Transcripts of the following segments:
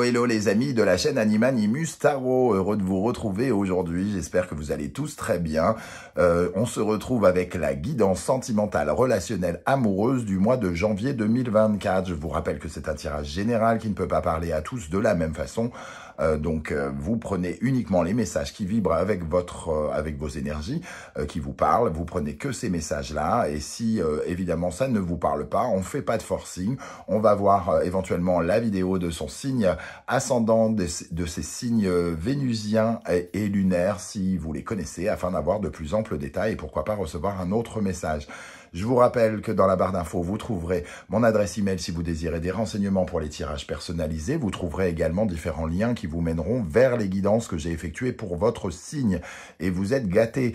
hello les amis de la chaîne Animanimus Tarot, heureux de vous retrouver aujourd'hui, j'espère que vous allez tous très bien. On se retrouve avec la guidance sentimentale, relationnelle, amoureuse du mois de janvier 2024. Je vous rappelle que c'est un tirage général qui ne peut pas parler à tous de la même façon. Donc vous prenez uniquement les messages qui vibrent avec vos énergies, qui vous parlent. Vous prenez que ces messages-là. Et si évidemment ça ne vous parle pas, on fait pas de forcing. On va voir éventuellement la vidéo de son signe ascendant, de ses signes vénusiens et lunaires, si vous les connaissez, afin d'avoir de plus amples détails et pourquoi pas recevoir un autre message. Je vous rappelle que dans la barre d'infos, vous trouverez mon adresse email si vous désirez des renseignements pour les tirages personnalisés. Vous trouverez également différents liens qui vous mèneront vers les guidances que j'ai effectuées pour votre signe. Et vous êtes gâtés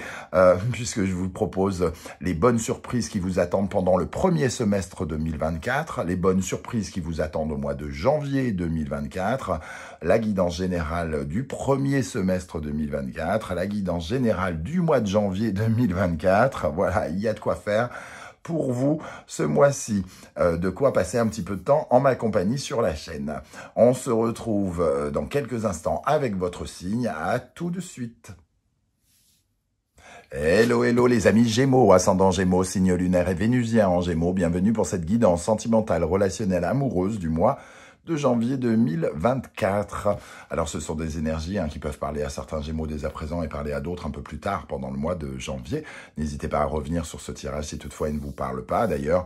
puisque je vous propose les bonnes surprises qui vous attendent pendant le premier semestre 2024, les bonnes surprises qui vous attendent au mois de janvier 2024, la guidance générale du premier semestre 2024, la guidance générale du mois de janvier 2024. Voilà, il y a de quoi faire pour vous ce mois-ci, de quoi passer un petit peu de temps en ma compagnie sur la chaîne. On se retrouve dans quelques instants avec votre signe. À tout de suite. Hello, hello les amis Gémeaux, ascendant Gémeaux, signe lunaire et vénusien en Gémeaux. Bienvenue pour cette guidance sentimentale, relationnelle, amoureuse du mois de janvier 2024. Alors ce sont des énergies qui peuvent parler à certains Gémeaux dès à présent et parler à d'autres un peu plus tard pendant le mois de janvier. N'hésitez pas à revenir sur ce tirage si toutefois il ne vous parle pas. D'ailleurs,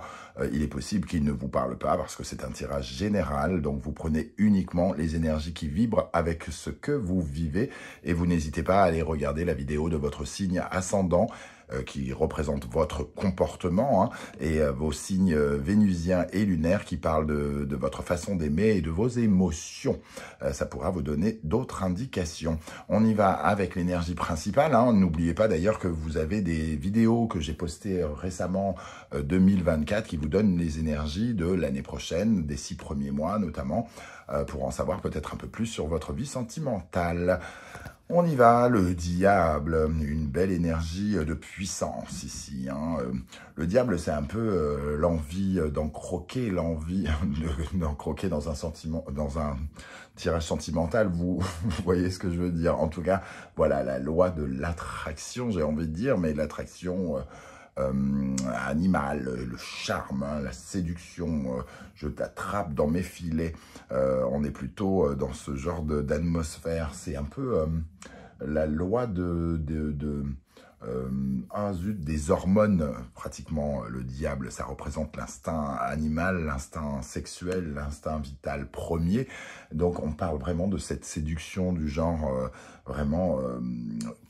il est possible qu'il ne vous parle pas parce que c'est un tirage général. Donc vous prenez uniquement les énergies qui vibrent avec ce que vous vivez et vous n'hésitez pas à aller regarder la vidéo de votre signe ascendant qui représente votre comportement et vos signes vénusiens et lunaires qui parlent de votre façon d'aimer et de vos émotions. Ça pourra vous donner d'autres indications. On y va avec l'énergie principale. N'oubliez pas d'ailleurs que vous avez des vidéos que j'ai postées récemment 2024 qui vous donnent les énergies de l'année prochaine, des 6 premiers mois notamment, pour en savoir peut-être un peu plus sur votre vie sentimentale. On y va, le diable, une belle énergie de puissance ici. Le diable, c'est un peu l'envie d'en croquer, l'envie d'en croquer dans un sentiment, dans un tirage sentimental. Vous voyez ce que je veux dire. En tout cas, voilà la loi de l'attraction, j'ai envie de dire, mais l'attraction animal, le charme, la séduction, je t'attrape dans mes filets. On est plutôt dans ce genre d'atmosphère. C'est un peu la loi des hormones, pratiquement. Le diable, ça représente l'instinct animal, l'instinct sexuel, l'instinct vital premier. Donc on parle vraiment de cette séduction du genre vraiment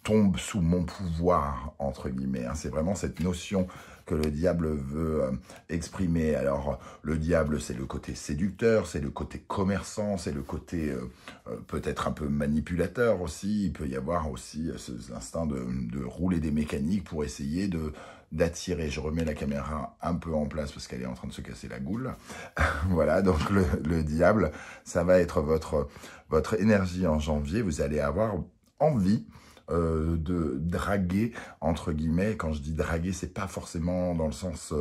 tombe sous mon pouvoir, entre guillemets. C'est vraiment cette notion que le diable veut exprimer. Alors, le diable, c'est le côté séducteur, c'est le côté commerçant, c'est le côté peut-être un peu manipulateur aussi. Il peut y avoir aussi cet instinct de rouler des mécaniques pour essayer d'attirer. Je remets la caméra un peu en place parce qu'elle est en train de se casser la goule. Voilà, donc le diable, ça va être votre énergie en janvier. Vous allez avoir envie de draguer, entre guillemets. Quand je dis draguer, c'est pas forcément dans le sens...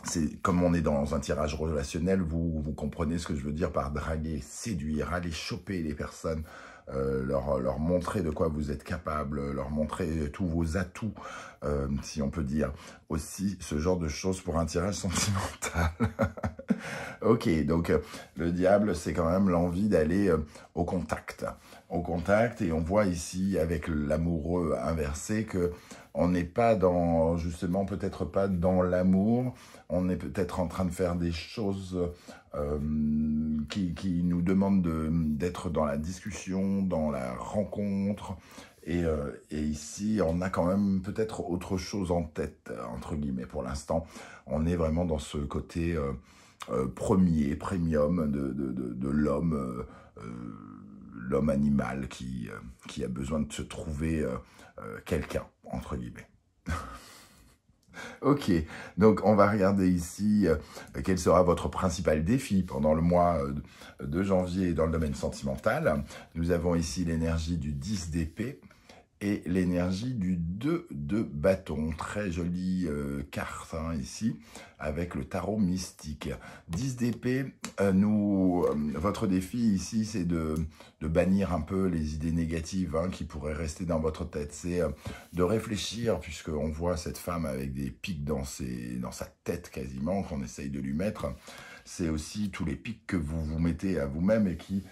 c'est comme on est dans un tirage relationnel, vous comprenez ce que je veux dire par draguer, séduire, aller choper les personnes, leur montrer de quoi vous êtes capable, leur montrer tous vos atouts, si on peut dire. Aussi, ce genre de choses pour un tirage sentimental. Ok, donc le diable, c'est quand même l'envie d'aller au contact, et on voit ici avec l'amoureux inversé que on n'est pas dans, justement, peut-être pas dans l'amour, on est peut-être en train de faire des choses qui nous demandent d'être dans la discussion, dans la rencontre, et ici, on a quand même peut-être autre chose en tête, entre guillemets, pour l'instant. On est vraiment dans ce côté premium de l'homme, l'homme animal qui a besoin de se trouver quelqu'un, entre guillemets. Ok, donc on va regarder ici quel sera votre principal défi pendant le mois de janvier dans le domaine sentimental. Nous avons ici l'énergie du 10 d'épée et l'énergie du 2 de bâton. Très jolie carte hein, ici, avec le tarot mystique. 10 d'épée, votre défi ici, c'est de bannir un peu les idées négatives hein, qui pourraient rester dans votre tête. C'est de réfléchir, puisqu'on voit cette femme avec des pics dans sa tête quasiment, qu'on essaye de lui mettre. C'est aussi tous les pics que vous vous mettez à vous-même et qui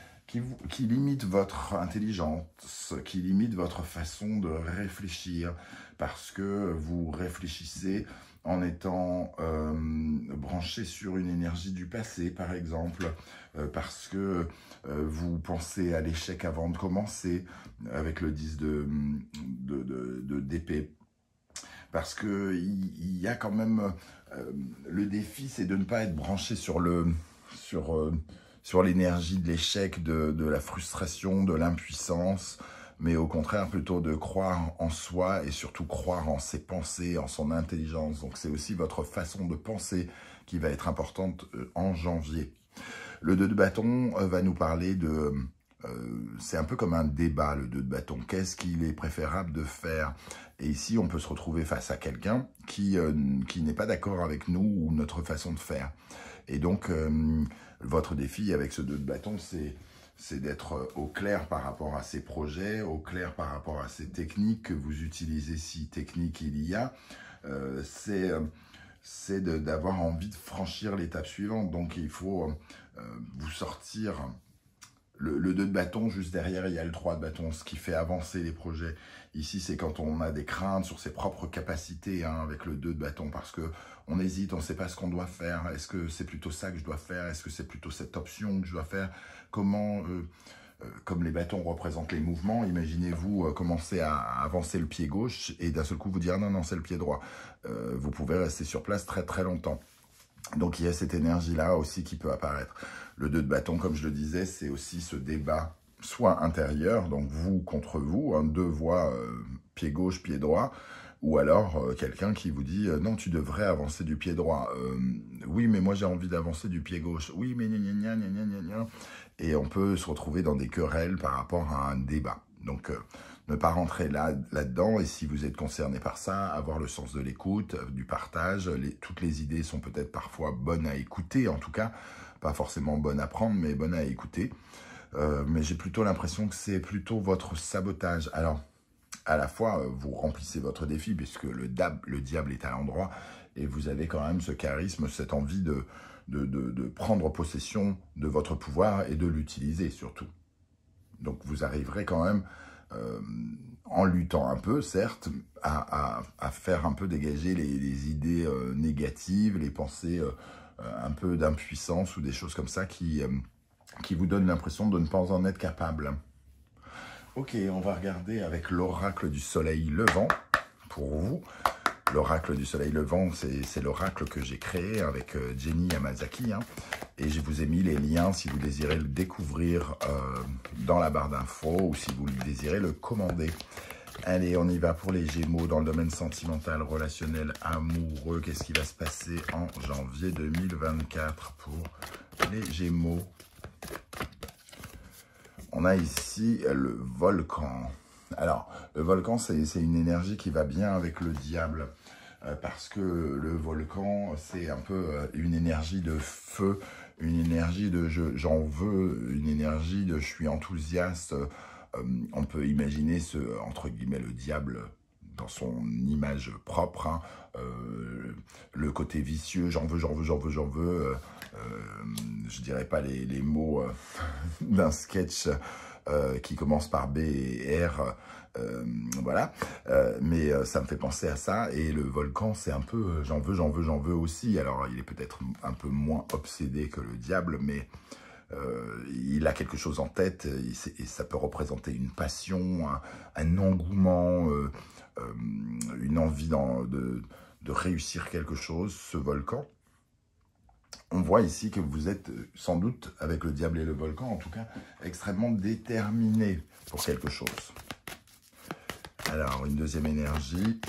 limite votre intelligence, qui limite votre façon de réfléchir, parce que vous réfléchissez en étant branché sur une énergie du passé, par exemple, parce que vous pensez à l'échec avant de commencer, avec le 10 d'épée, parce que il y a quand même le défi, c'est de ne pas être branché sur l'énergie de l'échec, de la frustration, de l'impuissance, mais au contraire plutôt de croire en soi et surtout croire en ses pensées, en son intelligence. Donc c'est aussi votre façon de penser qui va être importante en janvier. Le 2 de bâton va nous parler de... c'est un peu comme un débat, le 2 de bâton. Qu'est-ce qu'il est préférable de faire? Et ici, on peut se retrouver face à quelqu'un qui n'est pas d'accord avec nous ou notre façon de faire. Et donc, votre défi avec ce 2 de bâton, c'est d'être au clair par rapport à ces projets, au clair par rapport à ces techniques que vous utilisez, si technique il y a. C'est d'avoir envie de franchir l'étape suivante. Donc, il faut vous sortir... Le 2 de bâton, juste derrière, il y a le 3 de bâton, ce qui fait avancer les projets. Ici, c'est quand on a des craintes sur ses propres capacités hein, avec le 2 de bâton, parce qu'on hésite, on ne sait pas ce qu'on doit faire. Est-ce que c'est plutôt ça que je dois faire? Est-ce que c'est plutôt cette option que je dois faire? Comment, comme les bâtons représentent les mouvements, imaginez-vous commencer à avancer le pied gauche et d'un seul coup vous dire non, non, c'est le pied droit. Vous pouvez rester sur place très très longtemps. Donc il y a cette énergie-là aussi qui peut apparaître. Le 2 de bâton, comme je le disais, c'est aussi ce débat, soit intérieur, donc vous contre vous, hein, deux voix, pied gauche, pied droit, ou alors quelqu'un qui vous dit non, tu devrais avancer du pied droit. Oui, mais moi j'ai envie d'avancer du pied gauche. Oui, mais gna gna gna gna gna gna. Et on peut se retrouver dans des querelles par rapport à un débat. Donc, ne pas rentrer là-dedans, et si vous êtes concerné par ça, avoir le sens de l'écoute, du partage. Toutes les idées sont peut-être parfois bonnes à écouter, en tout cas, pas forcément bonnes à prendre, mais bonnes à écouter. Mais j'ai plutôt l'impression que c'est plutôt votre sabotage. Alors, à la fois, vous remplissez votre défi, puisque le diable est à l'endroit, et vous avez quand même ce charisme, cette envie de prendre possession de votre pouvoir et de l'utiliser surtout. Donc vous arriverez quand même, en luttant un peu, certes, à faire un peu dégager les idées négatives, les pensées un peu d'impuissance ou des choses comme ça qui vous donnent l'impression de ne pas en être capable. Ok, on va regarder avec l'oracle du soleil levant pour vous. L'oracle du soleil levant, c'est l'oracle que j'ai créé avec Jenny Yamazaki. Hein, et je vous ai mis les liens si vous désirez le découvrir dans la barre d'infos ou si vous désirez le commander. Allez, on y va pour les Gémeaux dans le domaine sentimental, relationnel, amoureux. Qu'est-ce qui va se passer en janvier 2024 pour les Gémeaux? On a ici le volcan. Alors, le volcan, c'est une énergie qui va bien avec le diable. Parce que le volcan, c'est un peu une énergie de feu, une énergie de j'en veux, une énergie de je suis enthousiaste. On peut imaginer entre guillemets, le diable dans son image propre, hein, le côté vicieux, j'en veux, j'en veux, j'en veux, j'en veux. Je dirais pas les mots d'un sketch qui commence par B et R, voilà, mais ça me fait penser à ça, et le volcan c'est un peu j'en veux, j'en veux, j'en veux aussi. Alors il est peut-être un peu moins obsédé que le diable, mais il a quelque chose en tête, et ça peut représenter une passion, un engouement, une envie de réussir quelque chose, ce volcan. On voit ici que vous êtes sans doute, avec le diable et le volcan, en tout cas, extrêmement déterminé pour quelque chose. Alors, une deuxième énergie.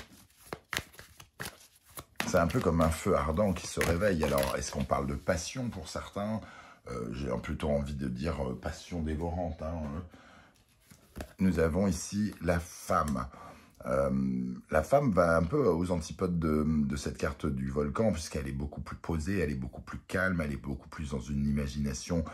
C'est un peu comme un feu ardent qui se réveille. Alors, est-ce qu'on parle de passion pour certains? J'ai plutôt envie de dire passion dévorante. Hein. nous avons ici la femme. La femme va un peu aux antipodes de cette carte du volcan, puisqu'elle est beaucoup plus posée, elle est beaucoup plus calme, elle est beaucoup plus dans une imagination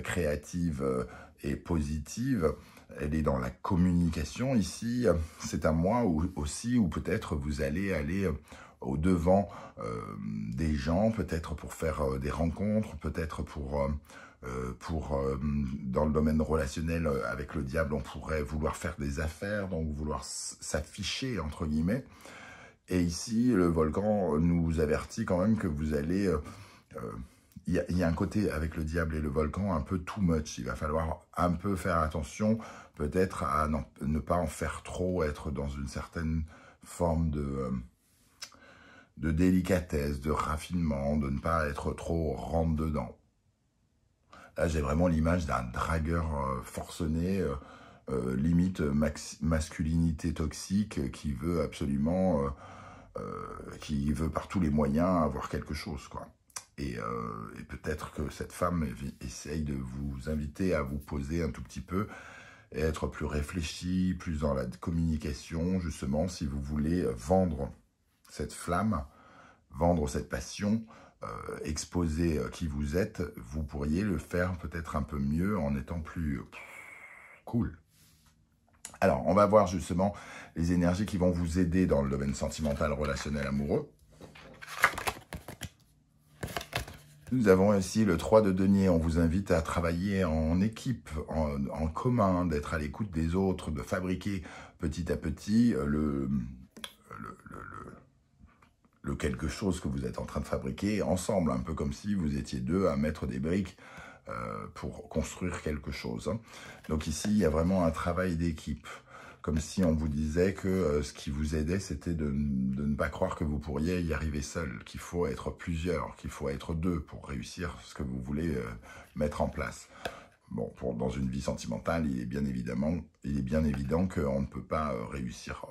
créative et positive. Elle est dans la communication ici. C'est un mois aussi où peut-être vous allez aller au-devant des gens, peut-être pour faire des rencontres, peut-être pour dans le domaine relationnel avec le diable, on pourrait vouloir faire des affaires, donc vouloir s'afficher, entre guillemets. Et ici, le volcan nous avertit quand même que vous allez... il y a un côté avec le diable et le volcan un peu too much. Il va falloir un peu faire attention, peut-être à ne pas en faire trop, être dans une certaine forme de délicatesse, de raffinement, de ne pas être trop rentre-dedans. Là, j'ai vraiment l'image d'un dragueur forcené, limite masculinité toxique, qui veut absolument, qui veut par tous les moyens avoir quelque chose, quoi. Et peut-être que cette femme essaye de vous inviter à vous poser un tout petit peu et être plus réfléchi, plus dans la communication, justement, si vous voulez vendre cette flamme, vendre cette passion, exposer qui vous êtes, vous pourriez le faire peut-être un peu mieux en étant plus cool. Alors, on va voir justement les énergies qui vont vous aider dans le domaine sentimental, relationnel, amoureux. Nous avons ici le 3 de denier. On vous invite à travailler en équipe, en commun, d'être à l'écoute des autres, de fabriquer petit à petit le quelque chose que vous êtes en train de fabriquer ensemble, un peu comme si vous étiez deux à mettre des briques pour construire quelque chose. Donc ici, il y a vraiment un travail d'équipe, comme si on vous disait que ce qui vous aidait, c'était de ne pas croire que vous pourriez y arriver seul, qu'il faut être plusieurs, qu'il faut être deux pour réussir ce que vous voulez mettre en place. Bon, dans une vie sentimentale, il est bien évident qu'on ne peut pas réussir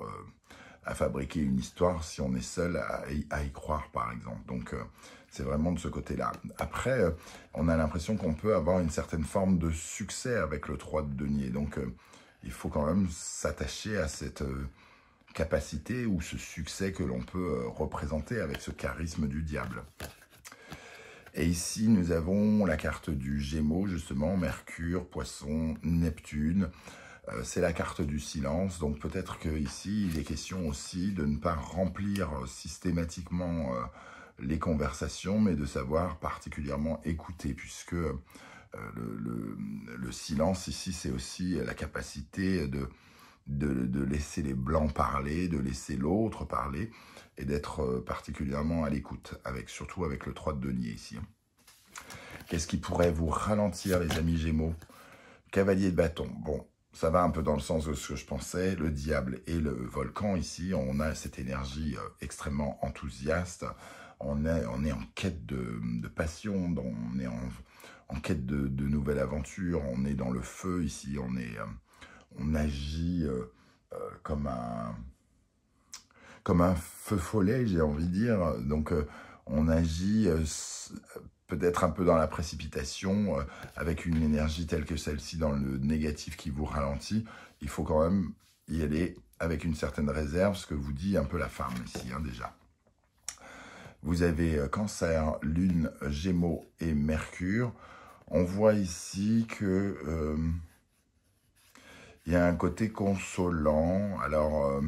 à fabriquer une histoire si on est seul à y croire, par exemple. Donc, c'est vraiment de ce côté-là. Après, on a l'impression qu'on peut avoir une certaine forme de succès avec le 3 de denier. Donc, il faut quand même s'attacher à cette capacité ou ce succès que l'on peut représenter avec ce charisme du diable. Et ici, nous avons la carte du Gémeaux, justement, Mercure, Poisson, Neptune. C'est la carte du silence, donc peut-être qu'ici, il est question aussi de ne pas remplir systématiquement les conversations, mais de savoir particulièrement écouter, puisque le silence ici, c'est aussi la capacité de laisser les blancs parler, de laisser l'autre parler, et d'être particulièrement à l'écoute, surtout avec le 3 de denier ici. Qu'est-ce qui pourrait vous ralentir, les amis Gémeaux? Cavalier de bâton, bon. Ça va un peu dans le sens de ce que je pensais, le diable et le volcan ici, on a cette énergie extrêmement enthousiaste, on est en quête de passion, on est en quête de nouvelles aventures, on est dans le feu ici, on agit comme un feu follet, j'ai envie de dire, donc on agit peut-être un peu dans la précipitation, avec une énergie telle que celle-ci dans le négatif qui vous ralentit. Il faut quand même y aller avec une certaine réserve, ce que vous dit un peu la femme ici, hein, déjà. Vous avez Cancer, Lune, Gémeaux et Mercure. On voit ici que il y a un côté consolant. Alors,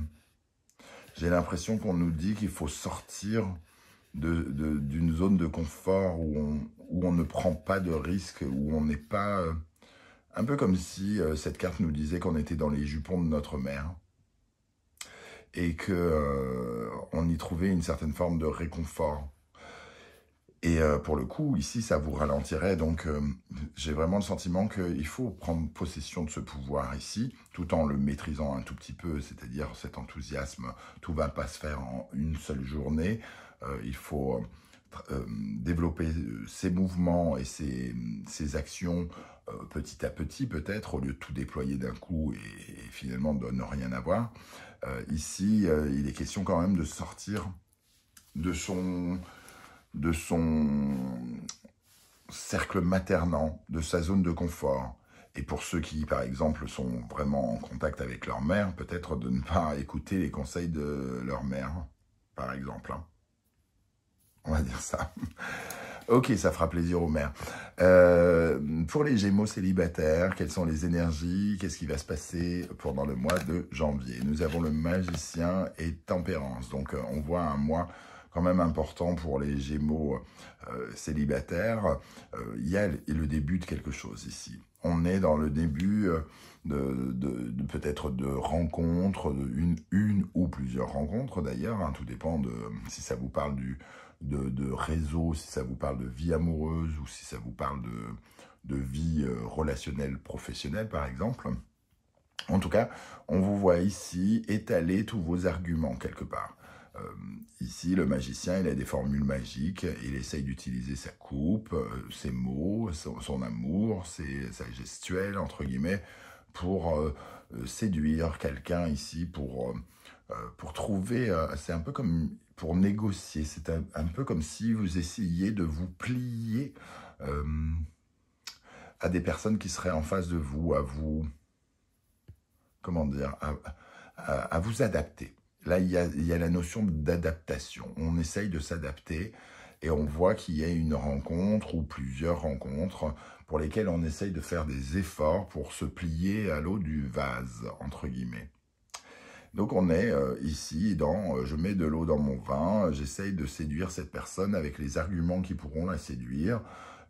j'ai l'impression qu'on nous dit qu'il faut sortir d'une zone de confort où on ne prend pas de risques, où on n'est pas... un peu comme si cette carte nous disait qu'on était dans les jupons de notre mère et qu'on y trouvait une certaine forme de réconfort. Et pour le coup, ici, ça vous ralentirait. Donc, j'ai vraiment le sentiment qu'il faut prendre possession de ce pouvoir ici, tout en le maîtrisant un tout petit peu, c'est-à-dire cet enthousiasme. Tout ne va pas se faire en une seule journée. Il faut développer ses mouvements et ses actions petit à petit, peut-être, au lieu de tout déployer d'un coup et finalement de ne rien avoir. Ici, il est question quand même de sortir de son cercle maternant, de sa zone de confort, Et pour ceux qui, par exemple, sont vraiment en contact avec leur mère, peut-être de ne pas écouter les conseils de leur mère, par exemple. Hein. On va dire ça. Ok, ça fera plaisir aux mères. Pour les Gémeaux célibataires, quelles sont les énergies? Qu'est-ce qui va se passer pendant le mois de janvier? Nous avons le Magicien et Tempérance. Donc, on voit un mois quand même important pour les Gémeaux célibataires. Il y a le début de quelque chose ici. On est dans le début de peut-être de rencontres, une ou plusieurs rencontres d'ailleurs. Hein, tout dépend de si ça vous parle de réseau, si ça vous parle de vie amoureuse ou si ça vous parle de vie relationnelle, professionnelle par exemple. En tout cas, on vous voit ici étaler tous vos arguments quelque part. Ici, le magicien, il a des formules magiques, il essaye d'utiliser sa coupe, ses mots, son amour, sa gestuelle, entre guillemets, pour séduire quelqu'un ici, pour trouver, c'est un peu comme pour négocier, c'est un peu comme si vous essayiez de vous plier à des personnes qui seraient en face de vous, à vous, comment dire, à vous adapter. Là, il y a la notion d'adaptation. On essaye de s'adapter et on voit qu'il y a une rencontre ou plusieurs rencontres pour lesquelles on essaye de faire des efforts pour se plier à l'eau du vase, entre guillemets. Donc on est ici dans je mets de l'eau dans mon vin, j'essaye de séduire cette personne avec les arguments qui pourront la séduire,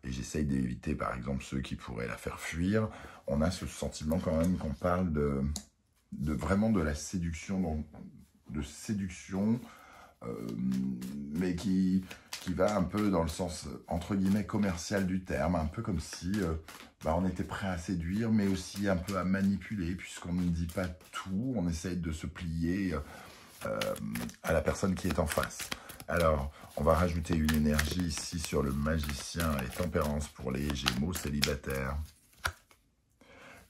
et j'essaye d'éviter par exemple ceux qui pourraient la faire fuir. On a ce sentiment quand même qu'on parle vraiment de la séduction, mais qui va un peu dans le sens, entre guillemets, commercial du terme, un peu comme si on était prêt à séduire, mais aussi un peu à manipuler, puisqu'on ne dit pas tout, on essaye de se plier à la personne qui est en face. Alors, on va rajouter une énergie ici sur le Magicien et Tempérance pour les Gémeaux célibataires.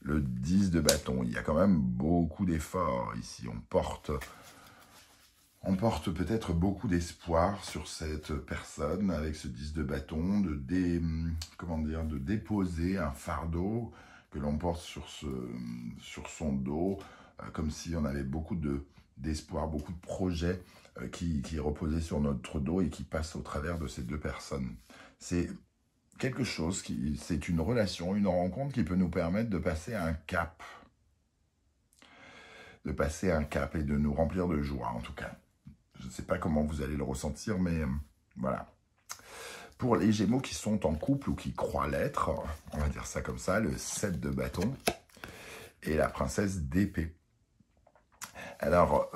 Le 10 de bâton, il y a quand même beaucoup d'efforts ici, on porte peut-être beaucoup d'espoir sur cette personne avec ce 10 de bâton, de déposer un fardeau que l'on porte sur son dos, comme si on avait beaucoup d'espoir, beaucoup de projets qui reposaient sur notre dos et qui passent au travers de ces deux personnes. C'est quelque chose, c'est une relation, une rencontre qui peut nous permettre de passer un cap. De passer un cap et de nous remplir de joie, en tout cas. Je ne sais pas comment vous allez le ressentir, mais voilà. Pour les Gémeaux qui sont en couple ou qui croient l'être, on va dire ça comme ça, le 7 de bâton et la princesse d'épée. Alors,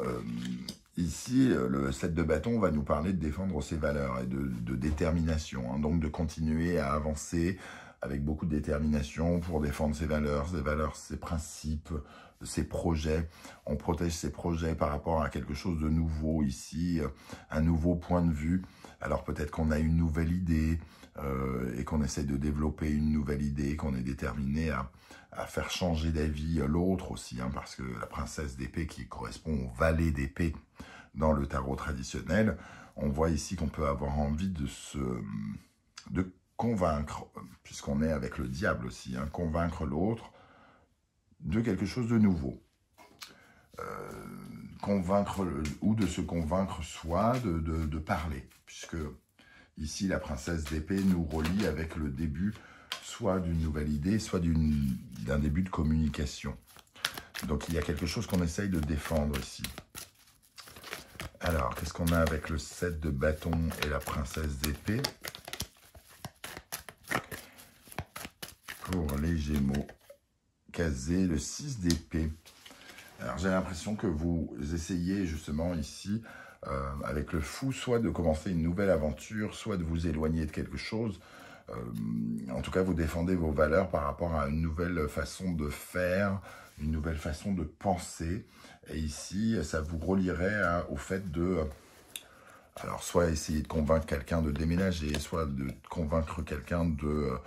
ici, le 7 de bâton va nous parler de défendre ses valeurs et de détermination, hein, donc de continuer à avancer avec beaucoup de détermination pour défendre ses valeurs, ses principes, ses projets. On protège ses projets par rapport à quelque chose de nouveau ici, un nouveau point de vue. Alors peut-être qu'on a une nouvelle idée et qu'on essaie de développer une nouvelle idée, qu'on est déterminé à faire changer d'avis l'autre aussi, hein, parce que la princesse d'épée qui correspond au valet d'épée dans le tarot traditionnel, on voit ici qu'on peut avoir envie de convaincre, puisqu'on est avec le diable aussi, hein, convaincre l'autre de quelque chose de nouveau. Convaincre ou de se convaincre soi, de parler, puisque ici la princesse d'épée nous relie avec le début soit d'une nouvelle idée, soit d'un début de communication. Donc il y a quelque chose qu'on essaye de défendre ici. Alors, qu'est-ce qu'on a avec le 7 de bâton et la princesse d'épée? Pour les Gémeaux, casé le 6 d'épée. Alors, j'ai l'impression que vous essayez justement ici, avec le fou, soit de commencer une nouvelle aventure, soit de vous éloigner de quelque chose. En tout cas, vous défendez vos valeurs par rapport à une nouvelle façon de faire, une nouvelle façon de penser. Et ici, ça vous relierait au fait de... alors, soit essayer de convaincre quelqu'un de déménager, soit de convaincre quelqu'un de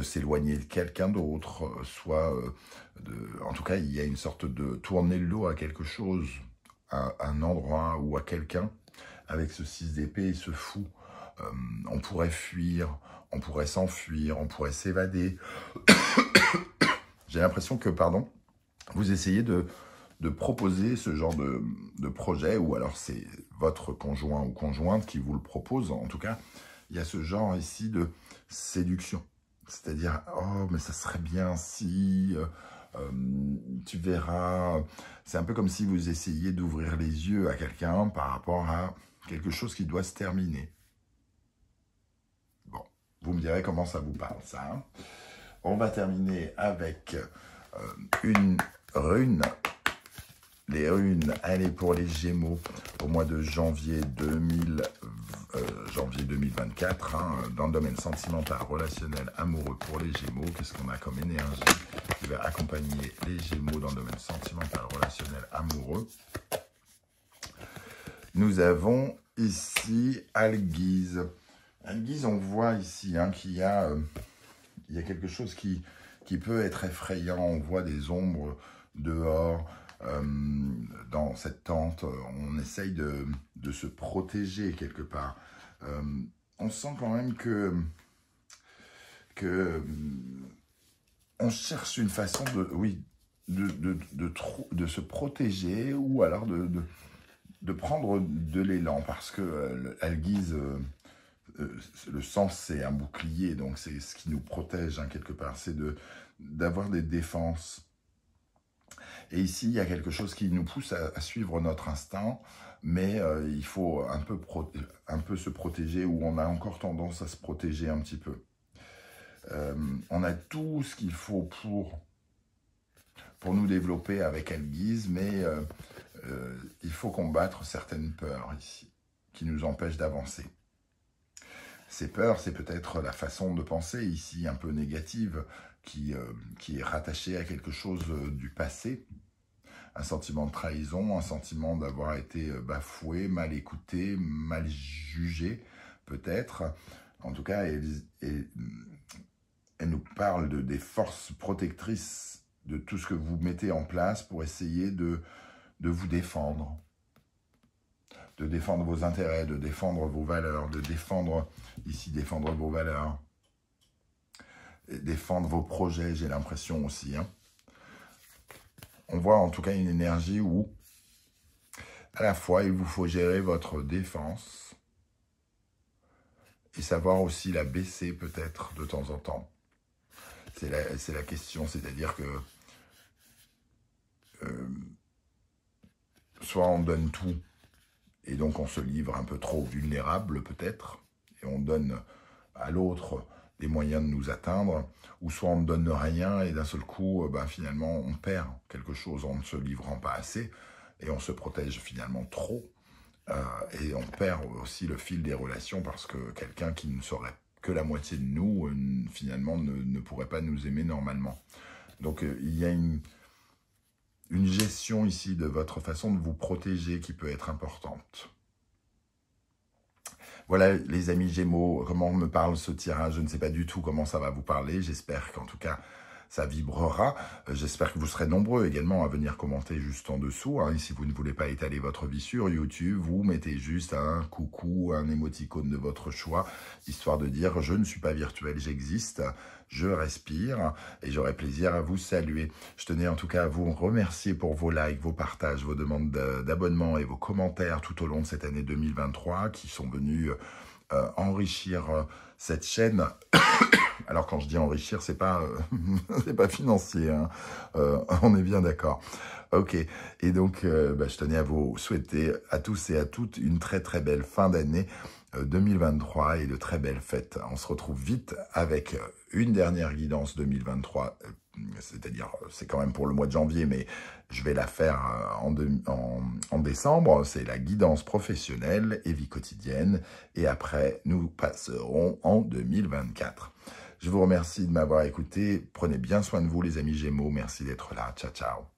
s'éloigner de quelqu'un d'autre, soit... en tout cas, il y a une sorte de tourner le dos à quelque chose, à un endroit ou à quelqu'un, avec ce 6 d'épée et ce fou. On pourrait fuir, on pourrait s'enfuir, on pourrait s'évader. J'ai l'impression que, pardon, vous essayez de proposer ce genre de projet, ou alors c'est votre conjoint ou conjointe qui vous le propose. En tout cas, il y a ce genre ici de séduction. C'est-à-dire, oh, mais ça serait bien si, tu verras. C'est un peu comme si vous essayiez d'ouvrir les yeux à quelqu'un par rapport à quelque chose qui doit se terminer. Bon, vous me direz comment ça vous parle, ça. Hein. On va terminer avec une rune. Les runes, allez, pour les Gémeaux, au mois de janvier 2024, hein, dans le domaine sentimental, relationnel, amoureux pour les Gémeaux. Qu'est-ce qu'on a comme énergie qui va accompagner les Gémeaux dans le domaine sentimental, relationnel, amoureux? Nous avons ici Alguise. Alguise, on voit ici hein, qu'il y a quelque chose qui peut être effrayant. On voit des ombres dehors. Dans cette tente, on essaye de se protéger quelque part. On sent quand même que on cherche une façon de se protéger, ou alors de prendre de l'élan, parce que Alguise, le sens c'est un bouclier, donc c'est ce qui nous protège hein, quelque part, c'est d'avoir des défenses. Et ici, il y a quelque chose qui nous pousse à suivre notre instinct, mais il faut un peu se protéger, ou on a encore tendance à se protéger un petit peu. On a tout ce qu'il faut pour nous développer avec Alguise, mais il faut combattre certaines peurs ici, qui nous empêchent d'avancer. Ces peurs, c'est peut-être la façon de penser ici, un peu négative, qui est rattaché à quelque chose du passé, un sentiment de trahison, un sentiment d'avoir été bafoué, mal écouté, mal jugé, peut-être. En tout cas, elle nous parle des forces protectrices, de tout ce que vous mettez en place pour essayer de vous défendre. De défendre vos intérêts, de défendre vos valeurs, de défendre vos valeurs. Défendre vos projets, j'ai l'impression aussi. Hein. On voit en tout cas une énergie où, à la fois, il vous faut gérer votre défense et savoir aussi la baisser peut-être de temps en temps. C'est la question, c'est-à-dire que soit on donne tout et donc on se livre un peu trop vulnérable peut-être, et on donne à l'autre des moyens de nous atteindre, ou soit on ne donne rien et d'un seul coup, finalement, on perd quelque chose en ne se livrant pas assez, et on se protège finalement trop, et on perd aussi le fil des relations, parce que quelqu'un qui ne serait que la moitié de nous, finalement, ne pourrait pas nous aimer normalement. Donc, il y a une gestion ici de votre façon de vous protéger qui peut être importante. Voilà les amis Gémeaux, comment me parle ce tirage, je ne sais pas du tout comment ça va vous parler, j'espère qu'en tout cas ça vibrera. J'espère que vous serez nombreux également à venir commenter juste en dessous. Hein. Et si vous ne voulez pas étaler votre vie sur YouTube, vous mettez juste un coucou, un émoticône de votre choix, histoire de dire « Je ne suis pas virtuel, j'existe, je respire » et j'aurai plaisir à vous saluer. Je tenais en tout cas à vous remercier pour vos likes, vos partages, vos demandes d'abonnement et vos commentaires tout au long de cette année 2023 qui sont venus enrichir cette chaîne. Alors quand je dis enrichir, c'est pas financier, hein. On est bien d'accord. Ok, et donc je tenais à vous souhaiter à tous et à toutes une très très belle fin d'année 2023 et de très belles fêtes. On se retrouve vite avec une dernière guidance 2023, c'est-à-dire c'est quand même pour le mois de janvier, mais je vais la faire en décembre. C'est la guidance professionnelle et vie quotidienne, et après nous passerons en 2024. Je vous remercie de m'avoir écouté. Prenez bien soin de vous, les amis Gémeaux. Merci d'être là. Ciao, ciao.